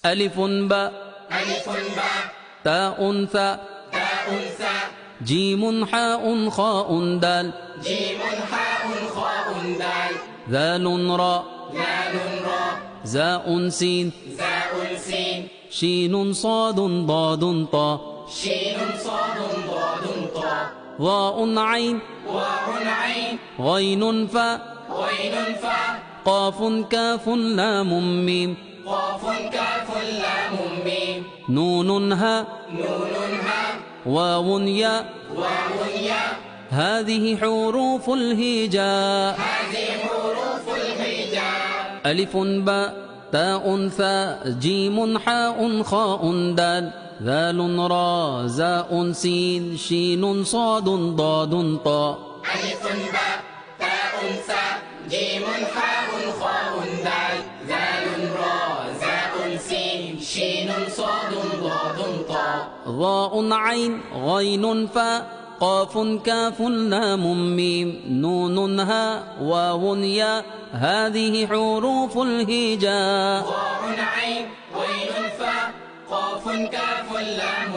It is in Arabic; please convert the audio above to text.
ألف باء تاء ثاء جيم حاء خاء دال ذال راء زاء سين شين صاد ضاد طاء ظاء عين غين فاء قاف كاف لام ميم نون هاء واو ياء هذه حروف الهجاء ألف باء تاء ثاء جيم حاء خاء دال ذال راء زاء سين شين صاد ضاد طاء ألف باء تاء ثاء جيم حاء خاء دال ذال راء زاء سين شين صاد ضاد طاء ظاء عين غين فاء قاف كاف لام ميم نون هاء واو ياء هذه حروف الهجاء ظاء عين غين فاء قاف كاف لام